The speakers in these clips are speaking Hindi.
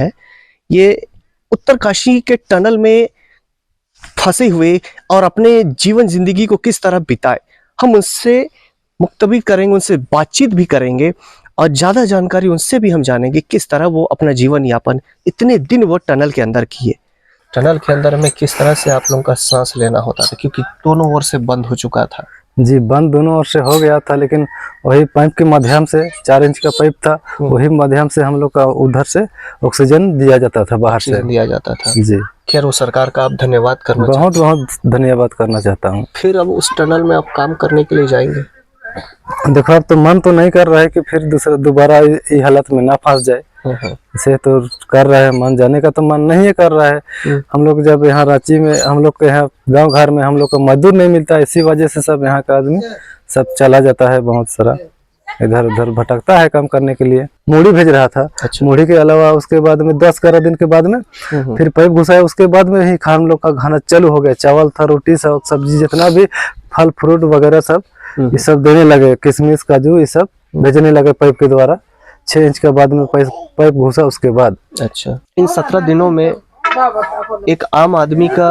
है, ये उत्तरकाशी के टनल में फंसे हुए और अपने जीवन जिंदगी को किस तरह बिताए, हम उनसे मुख्तबी करेंगे, उनसे बातचीत भी करेंगे और ज़्यादा जानकारी उनसे भी हम जानेंगे किस तरह वो अपना जीवन यापन इतने दिन वो टनल के अंदर किए। टनल के अंदर में किस तरह से आप लोगों का सांस लेना होता था, क्योंकि दोनों ओर से बंद हो चुका था। जी, बंद दोनों ओर से हो गया था, लेकिन वही पाइप के माध्यम से 4 इंच का पाइप था, वही माध्यम से हम लोग का उधर से ऑक्सीजन दिया जाता था, बाहर से दिया जाता था। जी, खैर वो सरकार का आप धन्यवाद करना बहुत बहुत धन्यवाद करना चाहता हूँ। फिर अब उस टनल में आप काम करने के लिए जाएंगे? देखो, अब तो मन तो नहीं कर रहा है कि फिर दोबारा ये हालत में ना फंस जाए, इसे तो कर रहा है, मन जाने का तो मन नहीं कर रहा है। हम लोग जब यहाँ रांची में, हम लोग के यहाँ गांव घर में हम लोग को मजदूर नहीं मिलता, इसी वजह से सब यहाँ का आदमी सब चला जाता है, बहुत सारा इधर उधर भटकता है काम करने के लिए। मूढ़ी भेज रहा था। अच्छा। मूढ़ी के अलावा उसके बाद में 10-11 दिन के बाद में फिर पाइप घुसाया, उसके बाद में ही हम लोग का खाना चालू हो गया। चावल था, रोटी सब, सब्जी, जितना भी फल फ्रूट वगैरह सब ये सब देने लगे, किशमिश काजू ये सब भेजने लगे पाइप के द्वारा। 6 इंच के बाद में पाइप घुसा उसके बाद। अच्छा, इन 17 दिनों में एक आम आदमी का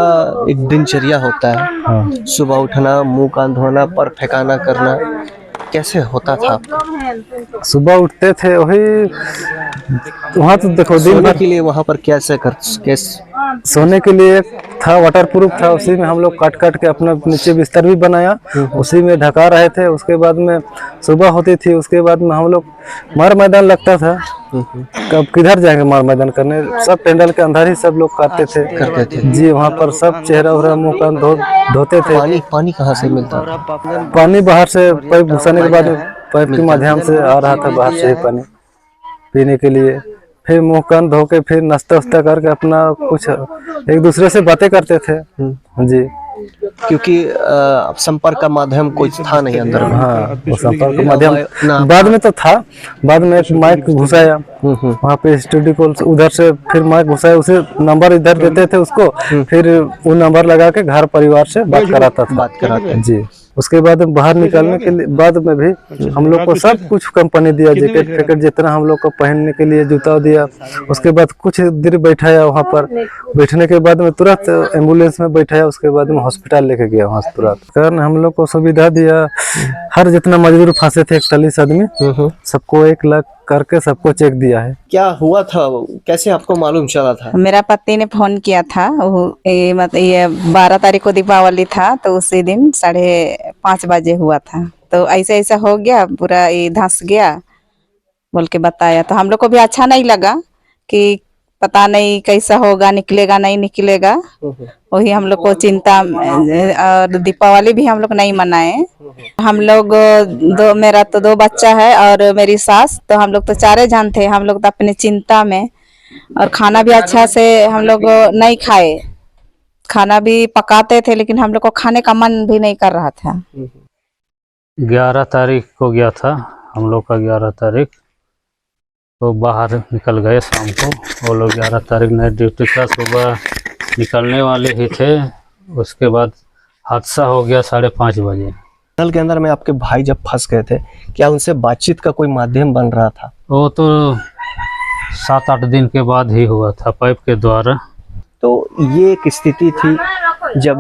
एक दिनचर्या होता है। हाँ। सुबह उठना, मुंह कान धोना, पर फेंकाना करना, कैसे होता था? सुबह उठते थे, वही वहाँ तो देखो दिन भर के लिए वहाँ पर कैसे सोने के लिए था, वाटर प्रूफ था, उसी में हम लोग काट काट के अपना नीचे बिस्तर भी बनाया, उसी में ढका रहे थे। उसके बाद में सुबह होती थी, उसके बाद में हम लोग मार मैदान लगता था। कब किधर जाएंगे मार मैदान करने, सब टेंडल के अंदर ही सब लोग करते थे। जी, वहाँ पर सब चेहरा उहरा मुँह कान धोते थे। पानी कहाँ से मिलता? पानी बाहर से पाइप घुसाने के बाद पाइप के माध्यम से आ रहा था, बाहर से ही पानी पीने के लिए। फिर मुंह कान धो के फिर नाश्ता वास्ता करके अपना कुछ एक दूसरे से बातें करते थे। जी, क्योंकि संपर्क का माध्यम कोई था नहीं अंदर में। हाँ, वो संपर्क का माध्यम बाद में तो था। बाद में एक माइक घुसाया वहाँ पे स्टूडियो कॉल, उधर से फिर माइक घुसाया, उसे नंबर इधर देते थे उसको, फिर वो नंबर लगा के घर परिवार से बात कराता था। जी, उसके बाद बाहर निकलने के लिए बाद में भी हम लोग को सब कुछ कंपनी दिया, जैकेट फैकेट जितना हम लोग को पहनने के लिए, जूता दिया। उसके बाद कुछ देर बैठाया वहाँ पर, बैठने के बाद में तुरंत एम्बुलेंस में बैठाया, उसके बाद में हॉस्पिटल लेके गया वहाँ से तुरंत। कारण हम लोग को सुविधा दिया, हर जितना मजदूर फंसे थे 41 आदमी, सबको 1 लाख करके सबको चेक दिया है। क्या हुआ था, कैसे आपको मालूम चला था? मेरा पति ने फोन किया था, मतलब ये 12 तारीख को दीपावली था, तो उसी दिन 5:30 बजे हुआ था। तो ऐसा ऐसा हो गया, पूरा ये धंस गया बोल के बताया। तो हम लोग को भी अच्छा नहीं लगा कि पता नहीं कैसा होगा, निकलेगा नहीं निकलेगा। वही हम लोग को चिंता, और दीपावली भी हम लोग नहीं मनाए। हम लोग मेरा तो 2 बच्चा है और मेरी सास, तो हम लोग तो 4 जन थे। हम लोग तो अपने चिंता में, और खाना भी अच्छा से हम लोग नहीं खाए। खाना भी पकाते थे, लेकिन हम लोग को खाने का मन भी नहीं कर रहा था। 11 तारीख को गया था हम लोग का, 11 तारीख तो बाहर निकल गए शाम को। वो लोग 11 तारीख नाइट ड्यूटी का, सुबह निकलने वाले ही थे। उसके बाद हादसा हो गया 5:30 बजे। टनल के अंदर में आपके भाई जब फंस गए थे, क्या उनसे बातचीत का कोई माध्यम बन रहा था? वो तो 7-8 दिन के बाद ही हुआ था, पाइप के द्वारा। तो ये एक स्थिति थी जब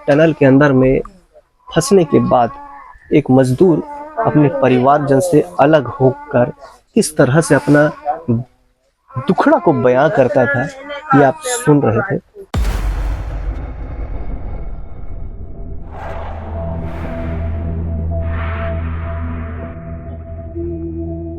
टनल के अंदर में फंसने के बाद एक मजदूर अपने परिवारजन से अलग होकर किस तरह से अपना दुखड़ा को बयां करता था, ये आप सुन रहे थे।